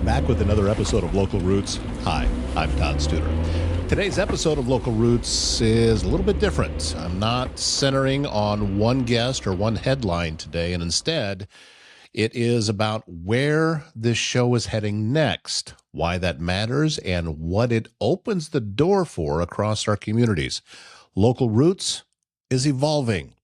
Back with another episode of Local Roots. Hi, I'm Todd Studer. Today's episode of Local Roots is a little bit different. I'm not centering on one guest or one headline today, and instead, it is about where this show is heading next, why that matters, and what it opens the door for across our communities. Local Roots is evolving.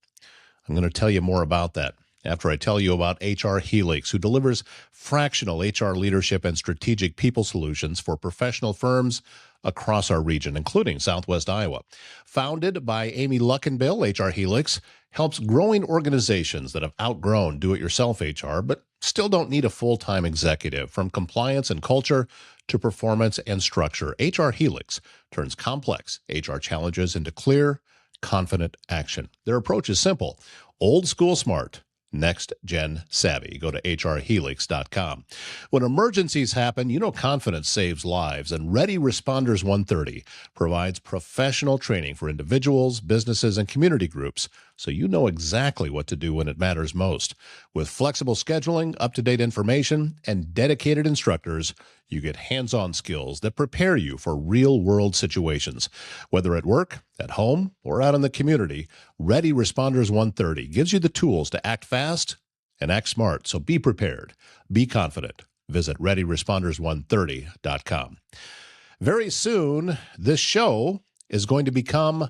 I'm going to tell you more about that after I tell you about HR Helix, who delivers fractional HR leadership and strategic people solutions for professional firms across our region, including Southwest Iowa. Founded by Amy Luckenbill, HR Helix helps growing organizations that have outgrown do-it-yourself HR, but still don't need a full-time executive. From compliance and culture to performance and structure, HR Helix turns complex HR challenges into clear, confident action. Their approach is simple: old school smart, next gen savvy. Go to hrhelix.com. When emergencies happen, you know confidence saves lives, and Ready Responders 130 provides professional training for individuals, businesses, and community groups, so you know exactly what to do when it matters most. With flexible scheduling, up-to-date information, and dedicated instructors, you get hands-on skills that prepare you for real-world situations. Whether at work, at home, or out in the community, Ready Responders 130 gives you the tools to act fast and act smart. So be prepared. Be confident. Visit ReadyResponders130.com. Very soon, this show is going to become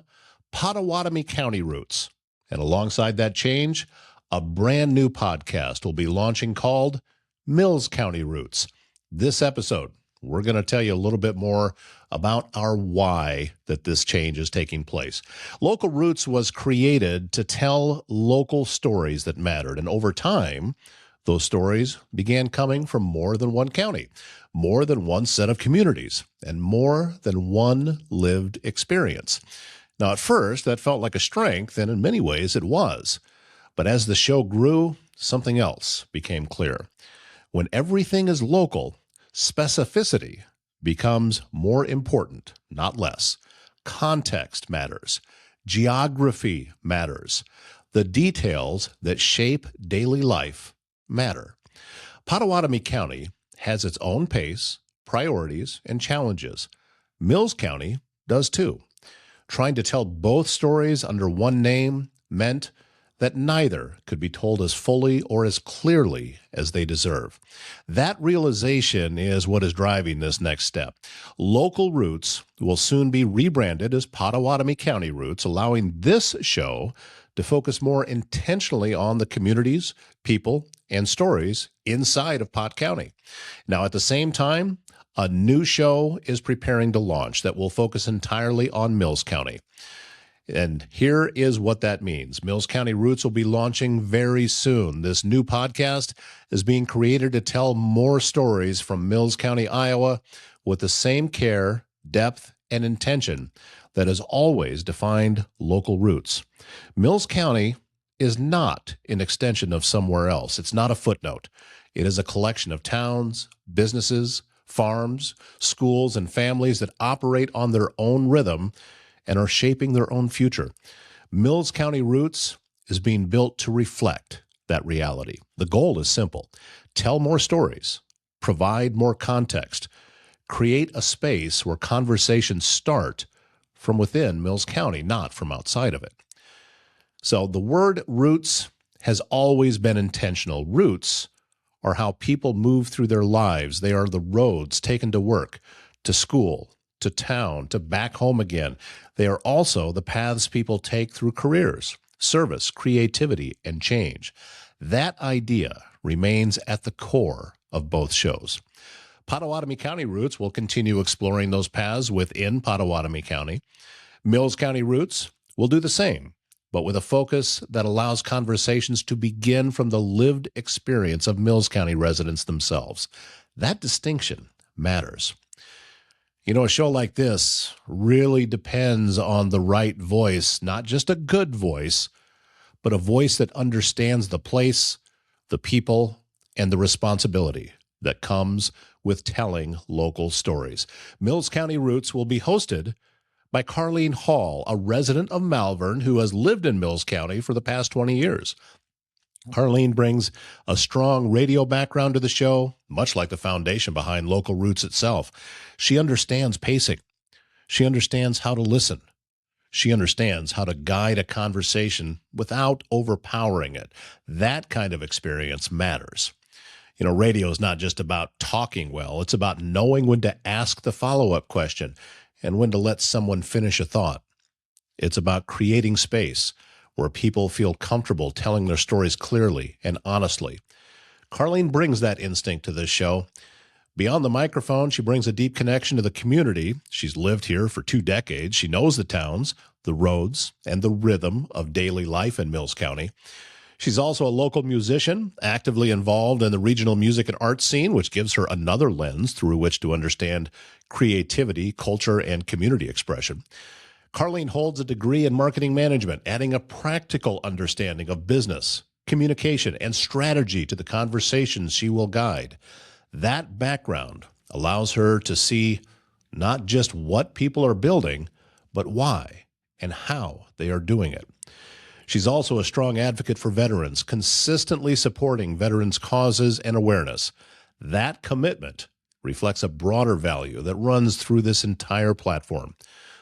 Pottawattamie County Roots. And alongside that change, a brand new podcast will be launching called Mills County Roots. This episode, we're going to tell you a little bit more about our why that this change is taking place. Local Roots was created to tell local stories that mattered, and over time, those stories began coming from more than one county, more than one set of communities, and more than one lived experience. Now, at first, that felt like a strength, and in many ways it was. But as the show grew, something else became clear. When everything is local, specificity becomes more important, not less. Context matters. Geography matters. The details that shape daily life matter. Pottawattamie County has its own pace, priorities, and challenges. Mills County does too. Trying to tell both stories under one name meant that neither could be told as fully or as clearly as they deserve. That realization is what is driving this next step. Local Roots will soon be rebranded as Pottawattamie County Roots, allowing this show to focus more intentionally on the communities, people, and stories inside of Pot County. Now, at the same time, a new show is preparing to launch that will focus entirely on Mills County. And here is what that means. Mills County Roots will be launching very soon. This new podcast is being created to tell more stories from Mills County, Iowa, with the same care, depth, and intention that has always defined Local Roots. Mills County is not an extension of somewhere else. It's not a footnote. It is a collection of towns, businesses, farms, schools, and families that operate on their own rhythm and are shaping their own future. Mills County Roots is being built to reflect that reality. The goal is simple: tell more stories, provide more context, create a space where conversations start from within Mills County, not from outside of it. So the word roots has always been intentional. Roots are how people move through their lives. They are the roads taken to work, to school, to town, to back home again. They are also the paths people take through careers, service, creativity, and change. That idea remains at the core of both shows. Pottawattamie County Roots will continue exploring those paths within Pottawattamie County. Mills County Roots will do the same, but with a focus that allows conversations to begin from the lived experience of Mills County residents themselves. That distinction matters. You know, a show like this really depends on the right voice, not just a good voice, but a voice that understands the place, the people, and the responsibility that comes with telling local stories. Mills County Roots will be hosted by Carlene Hall, a resident of Malvern who has lived in Mills County for the past 20 years. Carlene brings a strong radio background to the show, much like the foundation behind Local Roots itself. She understands pacing. She understands how to listen. She understands how to guide a conversation without overpowering it. That kind of experience matters. Radio is not just about talking well. It's about knowing when to ask the follow-up question and when to let someone finish a thought. It's about creating space where people feel comfortable telling their stories clearly and honestly. Carlene brings that instinct to this show. Beyond the microphone, she brings a deep connection to the community. She's lived here for 2 decades. She knows the towns, the roads, and the rhythm of daily life in Mills County. She's also a local musician, actively involved in the regional music and art scene, which gives her another lens through which to understand creativity, culture, and community expression. Carlene holds a degree in marketing management, adding a practical understanding of business, communication, and strategy to the conversations she will guide. That background allows her to see not just what people are building, but why and how they are doing it. She's also a strong advocate for veterans, consistently supporting veterans' causes and awareness. That commitment reflects a broader value that runs through this entire platform.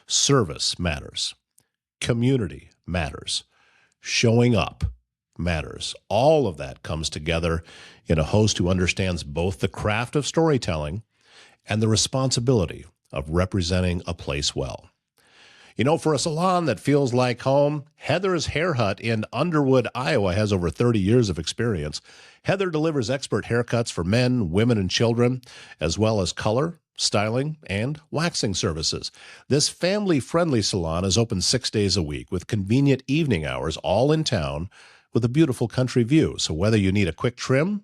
Service matters. Community matters. Showing up matters. All of that comes together in a host who understands both the craft of storytelling and the responsibility of representing a place well. For a salon that feels like home, Heather's Hair Hut in Underwood, Iowa has over 30 years of experience. Heather delivers expert haircuts for men, women, and children, as well as color, styling, and waxing services. This family-friendly salon is open 6 days a week with convenient evening hours, all in town, with a beautiful country view. So whether you need a quick trim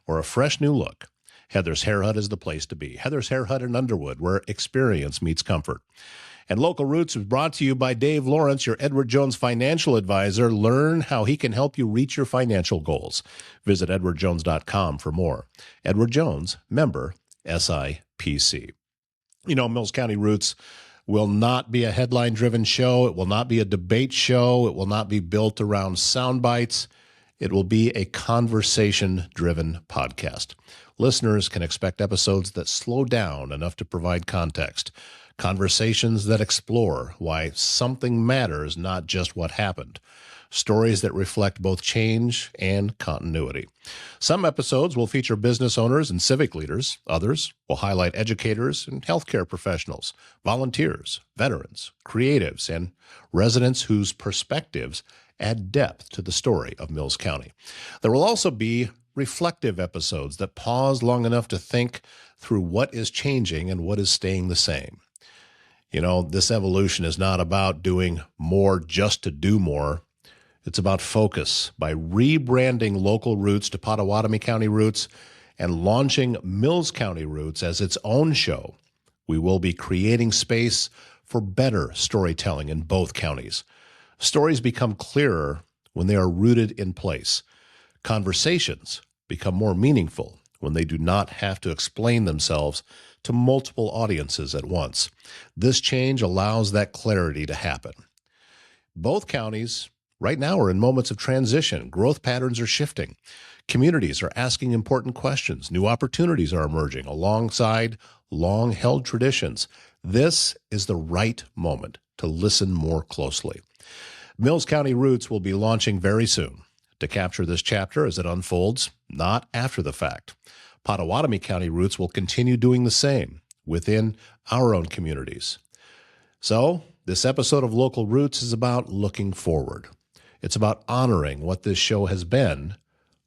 or a fresh new look, Heather's Hair Hut is the place to be. Heather's Hair Hut in Underwood, where experience meets comfort. And Local Roots is brought to you by Dave Lawrence, your Edward Jones financial advisor. Learn how he can help you reach your financial goals. Visit edwardjones.com for more. Edward Jones, member SIPC. Mills County Roots will not be a headline-driven show. It will not be a debate show. It will not be built around sound bites. It will be a conversation-driven podcast. Listeners can expect episodes that slow down enough to provide context. Conversations that explore why something matters, not just what happened. Stories that reflect both change and continuity. Some episodes will feature business owners and civic leaders. Others will highlight educators and healthcare professionals, volunteers, veterans, creatives, and residents whose perspectives add depth to the story of Mills County. There will also be reflective episodes that pause long enough to think through what is changing and what is staying the same. This evolution is not about doing more just to do more. It's about focus. By rebranding Local Roots to Pottawattamie County Roots and launching Mills County Roots as its own show, we will be creating space for better storytelling in both counties. Stories become clearer when they are rooted in place. Conversations become more meaningful when they do not have to explain themselves to multiple audiences at once. This change allows that clarity to happen. Both counties right now are in moments of transition. Growth patterns are shifting. Communities are asking important questions. New opportunities are emerging alongside long-held traditions. This is the right moment to listen more closely. Mills County Roots will be launching very soon to capture this chapter as it unfolds, not after the fact. Pottawattamie County Roots will continue doing the same within our own communities. So, this episode of Local Roots is about looking forward. It's about honoring what this show has been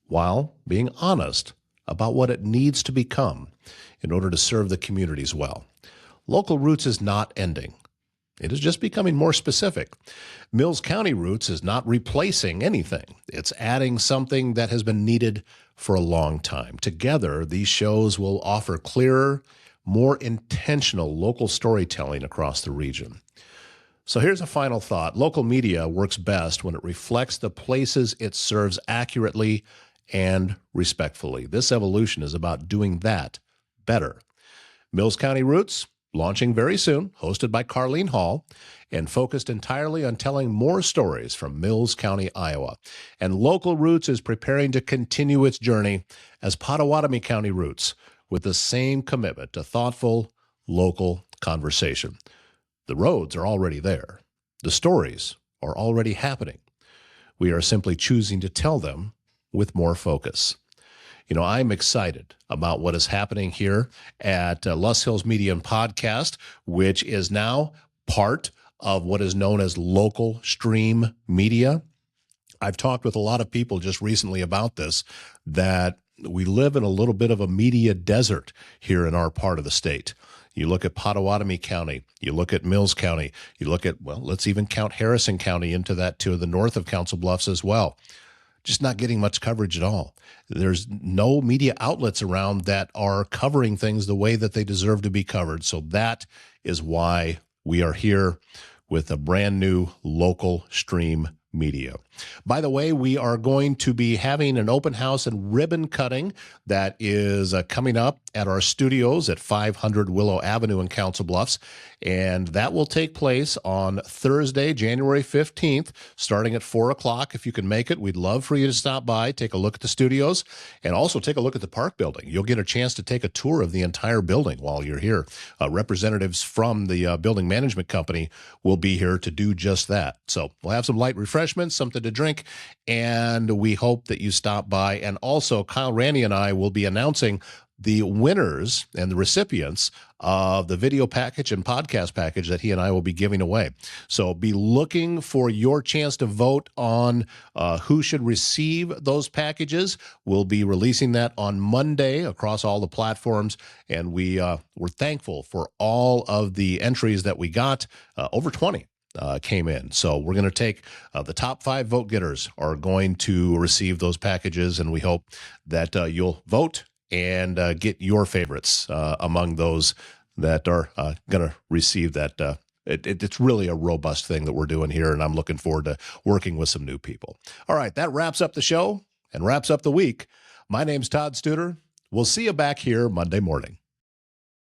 while being honest about what it needs to become in order to serve the communities well. Local Roots is not ending. It is just becoming more specific. Mills County Roots is not replacing anything. It's adding something that has been needed for a long time. Together, these shows will offer clearer, more intentional local storytelling across the region. So here's a final thought. Local media works best when it reflects the places it serves accurately and respectfully. This evolution is about doing that better. Mills County Roots launching very soon, hosted by Carlene Hall, and focused entirely on telling more stories from Mills County, Iowa. And Local Roots is preparing to continue its journey as Pottawattamie County Roots with the same commitment to thoughtful, local conversation. The roads are already there. The stories are already happening. We are simply choosing to tell them with more focus. You know, I'm excited about what is happening here at Lus Hills Media and Podcast, which is now part of what is known as local stream media. I've talked with a lot of people just recently about this, that we live in a little bit of a media desert here in our part of the state. You look at Pottawattamie County, you look at Mills County, you look at, well, let's even count Harrison County into that to the north of Council Bluffs as well. Just not getting much coverage at all. There's no media outlets around that are covering things the way that they deserve to be covered. So that is why we are here with a brand new local stream media. By the way, we are going to be having an open house and ribbon cutting that is coming up at our studios at 500 Willow Avenue in Council Bluffs. And that will take place on Thursday, January 15th, starting at 4 o'clock. If you can make it, we'd love for you to stop by, take a look at the studios, and also take a look at the park building. You'll get a chance to take a tour of the entire building while you're here. Representatives from the building management company will be here to do just that. So we'll have some light refreshments, something to drink, and we hope that you stop by. And also, Kyle Randy and I will be announcing the winners and the recipients of the video package and podcast package that he and I will be giving away. So be looking for your chance to vote on who should receive those packages. We'll be releasing that on Monday across all the platforms, and we're thankful for all of the entries that we got. Over 20 came in. So we're going to take the top 5 vote getters are going to receive those packages, and we hope that you'll vote and get your favorites among those that are going to receive that. It's really a robust thing that we're doing here, and I'm looking forward to working with some new people. All right, that wraps up the show and wraps up the week. My name's Todd Studer. We'll see you back here Monday morning.